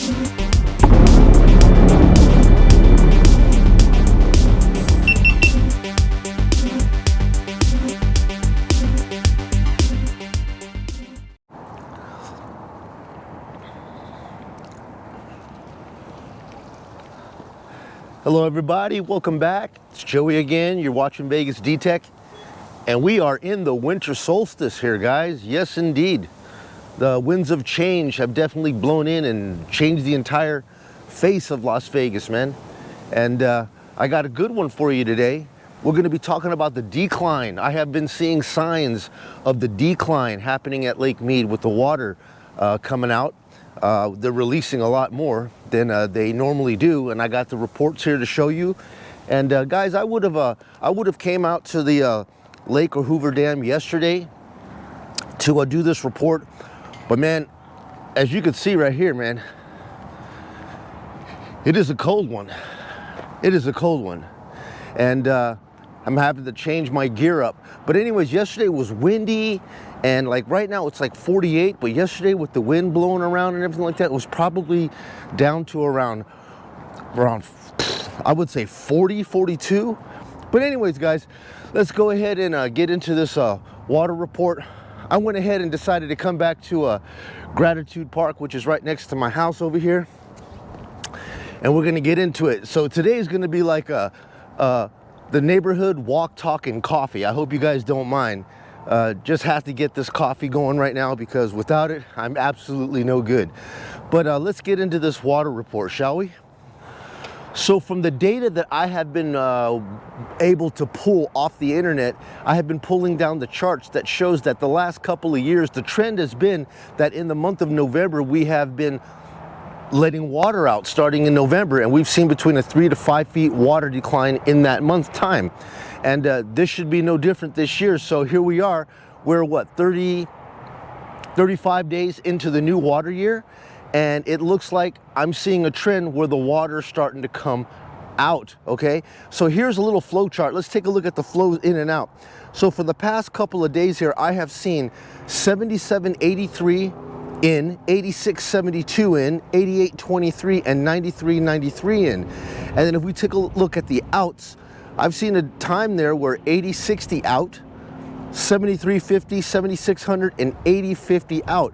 Hello everybody, welcome back. It's Joey again. You're watching Vegas D-Tech, and we are in the winter solstice here, guys. Yes, indeed. The winds of change have definitely blown in and changed the entire face of Las Vegas, man. And I got a good one for you today. We're going to be talking about the decline. I have been seeing signs of the decline happening at Lake Mead with the water coming out. They're releasing a lot more than they normally do, and I got the reports here to show you. And guys, I would have came out to the lake or Hoover Dam yesterday to do this report, but man, as you can see right here, man, it is a cold one. It is a cold one, and I'm having to change my gear up. But anyways, yesterday was windy, and like right now it's like 48, but yesterday with the wind blowing around and everything like that, it was probably down to around I would say 40, 42. But anyways, guys, let's go ahead and get into this water report. I went ahead and decided to come back to Gratitude Park, which is right next to my house over here, and we're gonna get into it. So today is gonna be like the neighborhood walk, talk, and coffee. I hope you guys don't mind. Just have to get this coffee going right now, because without it, I'm absolutely no good. But let's get into this water report, shall we? So from the data that I have been able to pull off the internet, I have been pulling down the charts that shows that the last couple of years, the trend has been that in the month of November, we have been letting water out starting in November, and we've seen between a 3 to 5 feet water decline in that month time. And this should be no different this year. So here we are, we're what, 35 days into the new water year, and it looks like I'm seeing a trend where the water's starting to come out, okay? So here's a little flow chart. Let's take a look at the flows in and out. So for the past couple of days here, I have seen 77.83 in, 86.72 in, 88.23, and 93.93 in. And then if we take a look at the outs, I've seen a time there where 80.60 out, 73.50, 7600, and 80.50 out.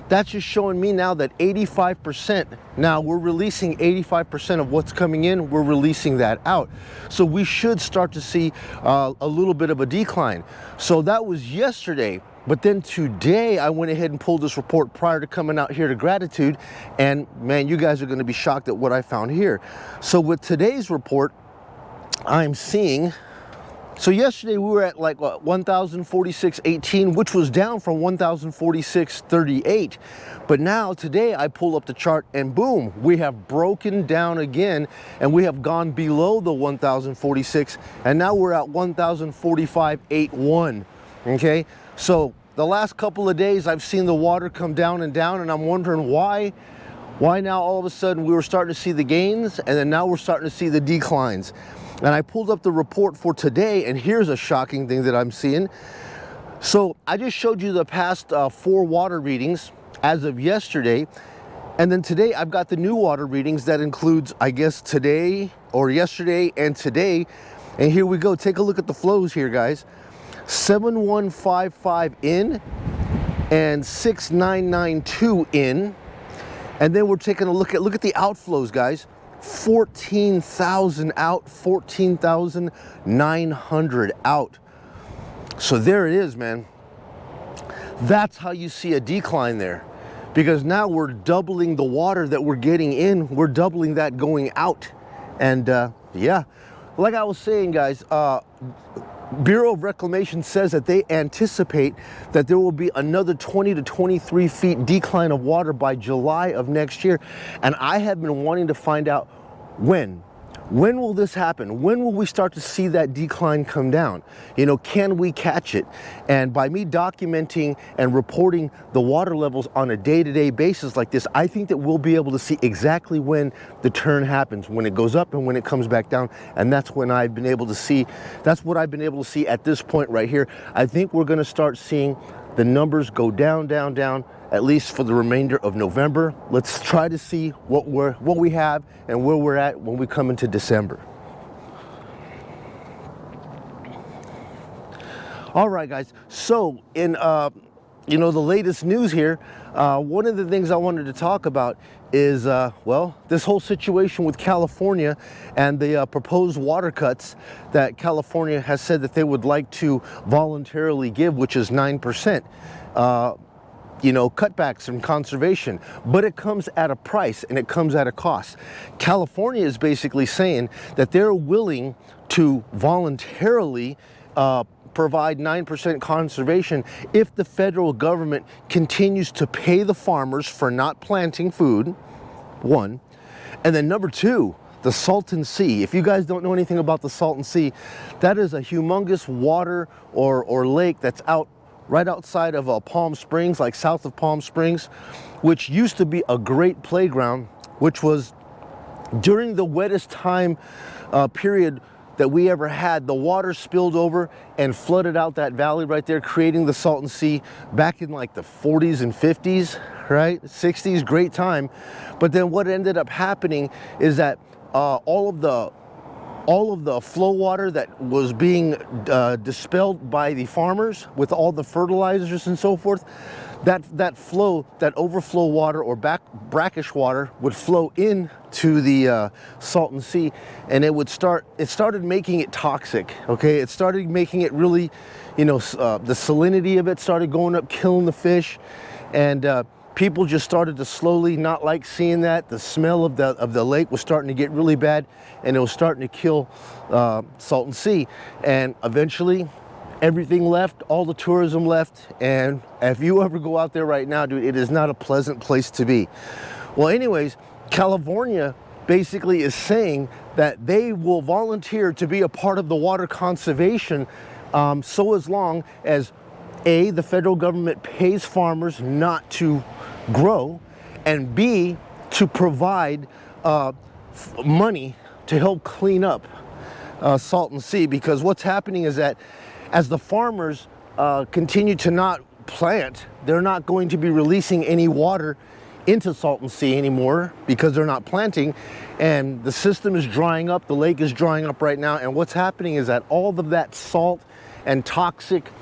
That's just showing me now that 85%, now we're releasing 85% of what's coming in, we're releasing that out. So we should start to see a little bit of a decline. So that was yesterday. But then today I went ahead and pulled this report prior to coming out here to Gratitude, and man, you guys are going to be shocked at what I found here. So with today's report, I'm seeing, so yesterday we were at like what, 1,046.18, which was down from 1,046.38. But now today I pull up the chart and boom, we have broken down again, and we have gone below the 1,046, and now we're at 1,045.81. Okay, so the last couple of days I've seen the water come down, and I'm wondering why now all of a sudden we were starting to see the gains, and then now we're starting to see the declines. And I pulled up the report for today, and here's a shocking thing that I'm seeing. So I just showed you the past 4 water readings as of yesterday, and then today I've got the new water readings that includes, I guess, today or yesterday and today. And here we go. Take a look at the flows here, guys. 7155 in and 6992 in, and then we're taking a look at the outflows, guys. 14,000 out, 14,900 out. So there it is, man. That's how you see a decline there, because now we're doubling the water that we're getting in, we're doubling that going out. And yeah, like I was saying, guys, Bureau of Reclamation says that they anticipate that there will be another 20 to 23 feet decline of water by July of next year. And I have been wanting to find out when will this happen? When will we start to see that decline come down? You know, can we catch it? And by me documenting and reporting the water levels on a day-to-day basis like this, I think that we'll be able to see exactly when the turn happens, when it goes up and when it comes back down. And that's when I've been able to see, that's what I've been able to see at this point right here. I think we're gonna start seeing the numbers go down, down, down, at least for the remainder of November. Let's try to see what we have and where we're at when we come into December. All right, guys. So in you know, the latest news here, one of the things I wanted to talk about is well, this whole situation with California and the proposed water cuts that California has said that they would like to voluntarily give, which is 9%. You know, cutbacks in conservation, but it comes at a price and it comes at a cost. California is basically saying that they're willing to voluntarily provide 9% conservation if the federal government continues to pay the farmers for not planting food, one. And then number two, the Salton Sea. If you guys don't know anything about the Salton Sea, that is a humongous water or lake that's out right outside of Palm Springs, like south of Palm Springs, which used to be a great playground, which was during the wettest time period that we ever had. The water spilled over and flooded out that valley right there, creating the Salton Sea back in like the 40s and 50s, right? 60s, great time. But then what ended up happening is that all of the flow water that was being dispelled by the farmers with all the fertilizers and so forth, that overflow water or brackish water would flow into the Salton Sea, and it started making it toxic. Okay, it started making it really, you know, the salinity of it started going up, killing the fish, and people just started to slowly not like seeing that. The smell of the lake was starting to get really bad, and it was starting to kill Salton Sea. And eventually, everything left, all the tourism left, and if you ever go out there right now, dude, it is not a pleasant place to be. Well, anyways, California basically is saying that they will volunteer to be a part of the water conservation, so as long as A, the federal government pays farmers not to grow, and B, to provide money to help clean up Salton Sea. Because what's happening is that as the farmers continue to not plant, they're not going to be releasing any water into Salton Sea anymore because they're not planting, and the system is drying up. The lake is drying up right now, and what's happening is that all of that salt and toxic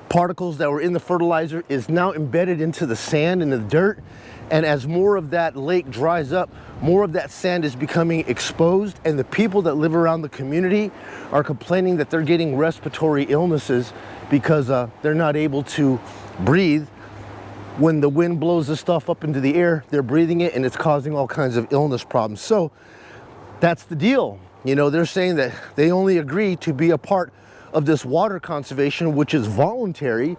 particles that were in the fertilizer is now embedded into the sand and the dirt, and as more of that lake dries up, more of that sand is becoming exposed, and the people that live around the community are complaining that they're getting respiratory illnesses because they're not able to breathe. When the wind blows this stuff up into the air, they're breathing it, and it's causing all kinds of illness problems. So that's the deal. You know, they're saying that they only agree to be a part of this water conservation, which is voluntary,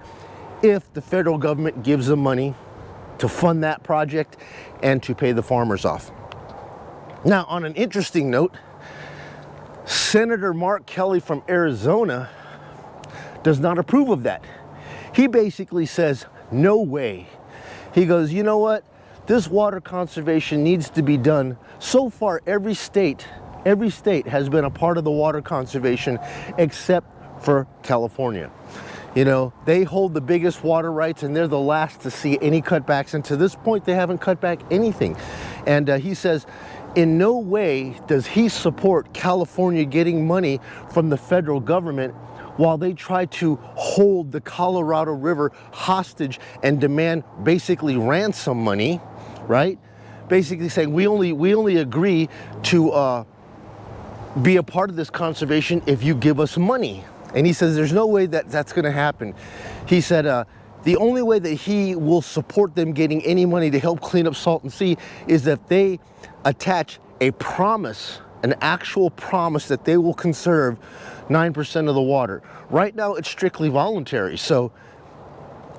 if the federal government gives them money to fund that project and to pay the farmers off. Now, on an interesting note, Senator Mark Kelly from Arizona does not approve of that. He basically says, no way. He goes, you know what? This water conservation needs to be done. So far, every state has been a part of the water conservation except for California. You know, they hold the biggest water rights, and they're the last to see any cutbacks, and to this point they haven't cut back anything. And he says in no way does he support California getting money from the federal government while they try to hold the Colorado River hostage and demand basically ransom money, right? Basically saying we only agree to be a part of this conservation if you give us money. And he says there's no way that that's going to happen. He said the only way that he will support them getting any money to help clean up Salton Sea is that they attach a promise, an actual promise that they will conserve 9% of the water. Right now it's strictly voluntary, so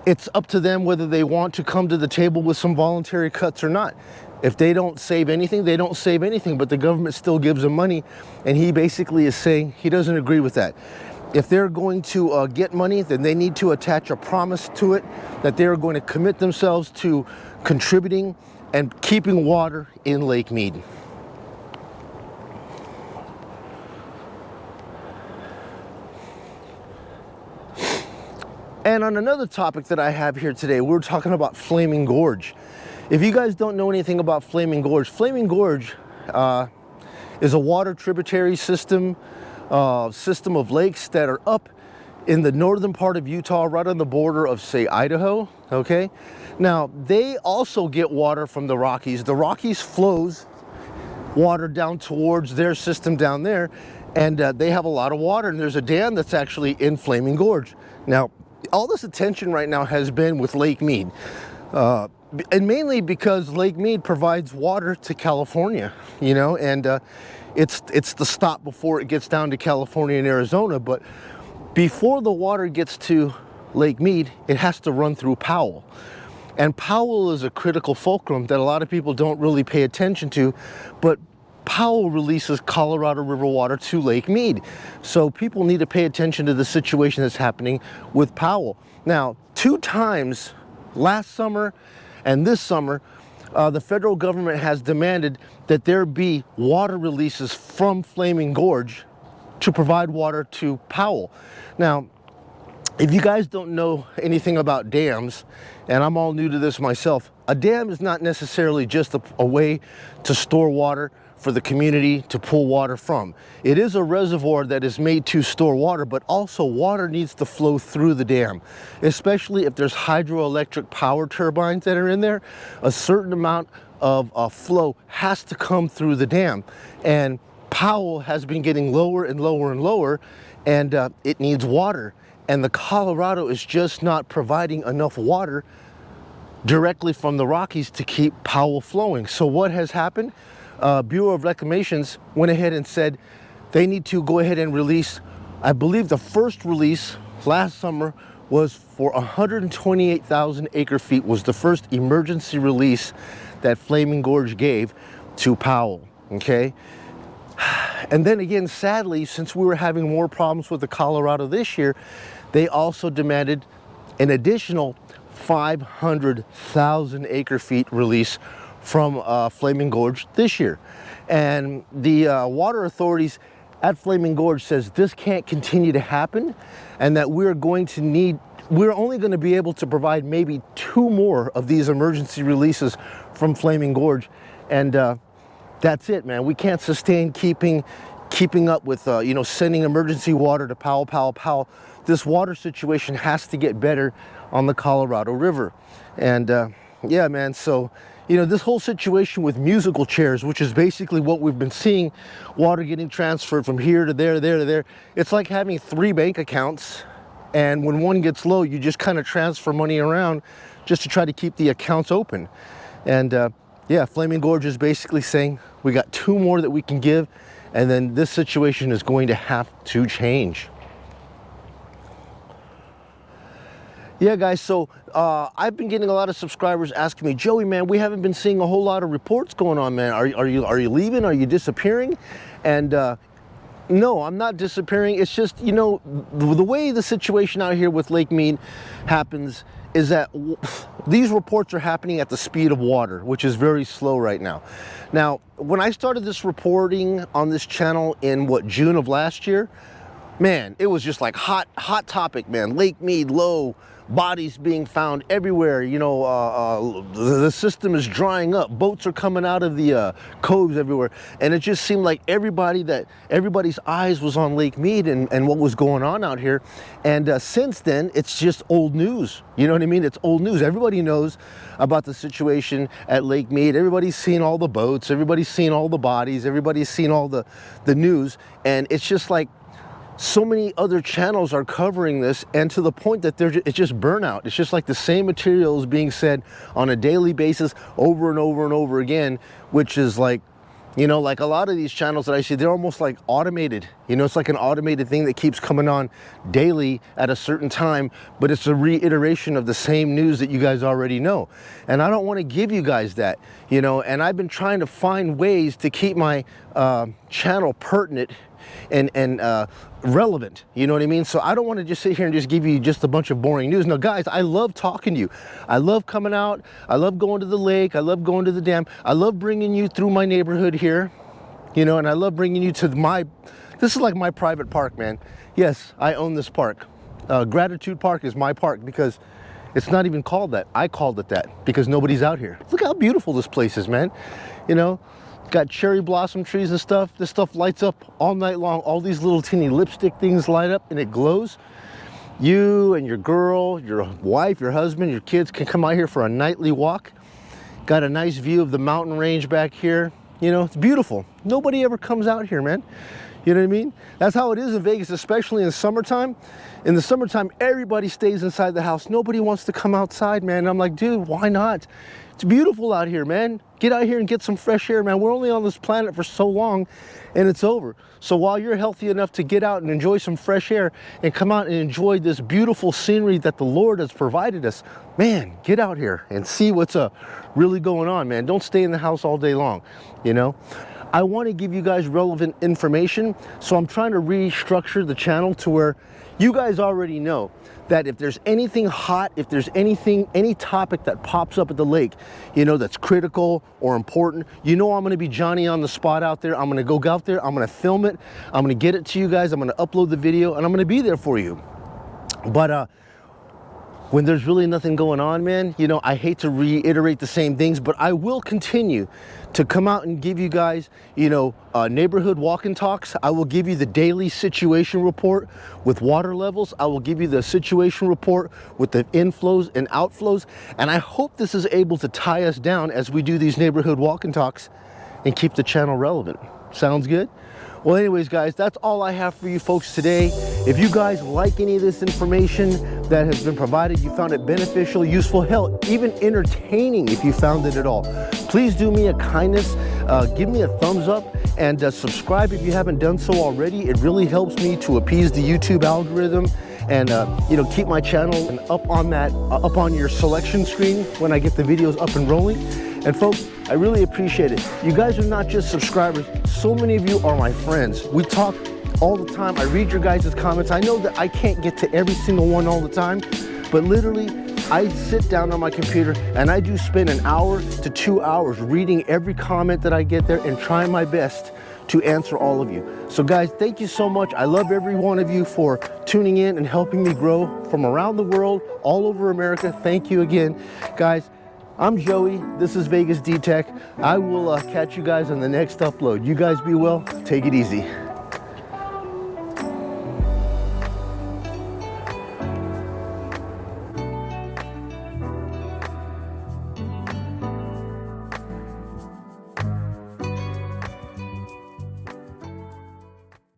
it's up to them whether they want to come to the table with some voluntary cuts or not. If they don't save anything, they don't save anything, but the government still gives them money, and he basically is saying he doesn't agree with that. If they're going to get money, then they need to attach a promise to it that they're going to commit themselves to contributing and keeping water in Lake Mead. And on another topic that I have here today, we're talking about Flaming Gorge. If you guys don't know anything about Flaming Gorge is a water tributary system of lakes that are up in the northern part of Utah, right on the border of, say, Idaho, okay? Now, they also get water from the Rockies. The Rockies flows water down towards their system down there, and they have a lot of water, and there's a dam that's actually in Flaming Gorge. Now, all this attention right now has been with Lake Mead, and mainly because Lake Mead provides water to California, you know, and it's the stop before it gets down to California and Arizona. But before the water gets to Lake Mead, it has to run through Powell. And Powell is a critical fulcrum that a lot of people don't really pay attention to, but Powell releases Colorado River water to Lake Mead. So people need to pay attention to the situation that's happening with Powell. Now, 2 times, last summer and this summer, the federal government has demanded that there be water releases from Flaming Gorge to provide water to Powell. Now, if you guys don't know anything about dams, and I'm all new to this myself, a dam is not necessarily just a way to store water for the community to pull water from. It is a reservoir that is made to store water, but also water needs to flow through the dam, especially if there's hydroelectric power turbines that are in there. A certain amount of flow has to come through the dam, and Powell has been getting lower and lower and lower, and it needs water. And the Colorado is just not providing enough water directly from the Rockies to keep Powell flowing. So what has happened? Bureau of Reclamations went ahead and said they need to go ahead and release, I believe the first release last summer was for 128,000 acre feet, was the first emergency release that Flaming Gorge gave to Powell, okay? And then again, sadly, since we were having more problems with the Colorado this year, they also demanded an additional 500,000 acre feet release from Flaming Gorge this year. And the water authorities at Flaming Gorge says this can't continue to happen, and that we're only going to be able to provide maybe 2 more of these emergency releases from Flaming Gorge. And that's it, man. We can't sustain keeping up with you know, sending emergency water to Powell. This water situation has to get better on the Colorado River. And yeah, man, so you know, this whole situation with musical chairs, which is basically what we've been seeing, water getting transferred from here to there, there to there. It's like having 3 bank accounts, and when one gets low, you just kind of transfer money around just to try to keep the accounts open. And yeah, Flaming Gorge is basically saying we got 2 more that we can give, and then this situation is going to have to change. Yeah, guys, so I've been getting a lot of subscribers asking me, Joey, man, we haven't been seeing a whole lot of reports going on, man. Are you leaving? Are you disappearing? And no, I'm not disappearing. It's just, you know, the way the situation out here with Lake Mead happens is that these reports are happening at the speed of water, which is very slow right now. Now, when I started this reporting on this channel in, June of last year, man, it was just like hot topic, man. Lake Mead low, bodies being found everywhere. You know, the system is drying up. Boats are coming out of the coves everywhere, and it just seemed like everybody's eyes was on Lake Mead and what was going on out here. And since then, it's just old news. You know what I mean? It's old news. Everybody knows about the situation at Lake Mead. Everybody's seen all the boats. Everybody's seen all the bodies. Everybody's seen all the news, and it's just like, so many other channels are covering this, and to the point that it's just burnout. It's just like the same material is being said on a daily basis over and over and over again, which is like, you know, like a lot of these channels that I see, they're almost like automated. You know, it's like an automated thing that keeps coming on daily at a certain time, but it's a reiteration of the same news that you guys already know. And I don't want to give you guys that, you know, and I've been trying to find ways to keep my channel pertinent and relevant, you know what I mean? So I don't want to just sit here and just give you just a bunch of boring news. No, guys, I love talking to you. I love coming out. I love going to the lake. I love going to the dam. I love bringing you through my neighborhood here, you know, and I love bringing you to this is like my private park, man. Yes, I own this park. Gratitude Park is my park because it's not even called that. I called it that because nobody's out here. Look how beautiful this place is, man. You know, got cherry blossom trees and stuff. This stuff lights up all night long. All these little teeny lipstick things light up and it glows. You and your girl, your wife, your husband, your kids can come out here for a nightly walk. Got a nice view of the mountain range back here. You know, it's beautiful. Nobody ever comes out here, man. You know what I mean? That's how it is in Vegas, especially in the summertime. In the summertime, everybody stays inside the house. Nobody wants to come outside, man. And I'm like, dude, why not? It's beautiful out here, man. Get out here and get some fresh air, man. We're only on this planet for so long and it's over. So while you're healthy enough to get out and enjoy some fresh air and come out and enjoy this beautiful scenery that the Lord has provided us, man, get out here and see what's really going on, man. Don't stay in the house all day long, you know? I want to give you guys relevant information, so I'm trying to restructure the channel to where you guys already know that if there's anything hot, if there's anything, any topic that pops up at the lake, you know, that's critical or important, you know I'm going to be Johnny on the spot out there. I'm going to go out there, I'm going to film it, I'm going to get it to you guys, I'm going to upload the video, and I'm going to be there for you. But when there's really nothing going on, man, you know, I hate to reiterate the same things, but I will continue to come out and give you guys, you know, neighborhood walk and talks. I will give you the daily situation report with water levels. I will give you the situation report with the inflows and outflows. And I hope this is able to tie us down as we do these neighborhood walk and talks and keep the channel relevant. Sounds good? Well, anyways, guys, that's all I have for you folks today. If you guys like any of this information that has been provided, you found it beneficial, useful, hell, even entertaining if you found it at all, please do me a kindness, give me a thumbs up, and subscribe if you haven't done so already. It really helps me to appease the YouTube algorithm and you know, keep my channel up on that, up on your selection screen when I get the videos up and rolling. And folks, I really appreciate it. You guys are not just subscribers. So many of you are my friends. We talk all the time. I read your guys' comments. I know that I can't get to every single one all the time, but literally, I sit down on my computer and I do spend an hour to 2 hours reading every comment that I get there and trying my best to answer all of you. So guys, thank you so much. I love every one of you for tuning in and helping me grow from around the world, all over America. Thank you again, guys. I'm Joey, this is Vegas D-Tech. I will catch you guys on the next upload. You guys be well, take it easy.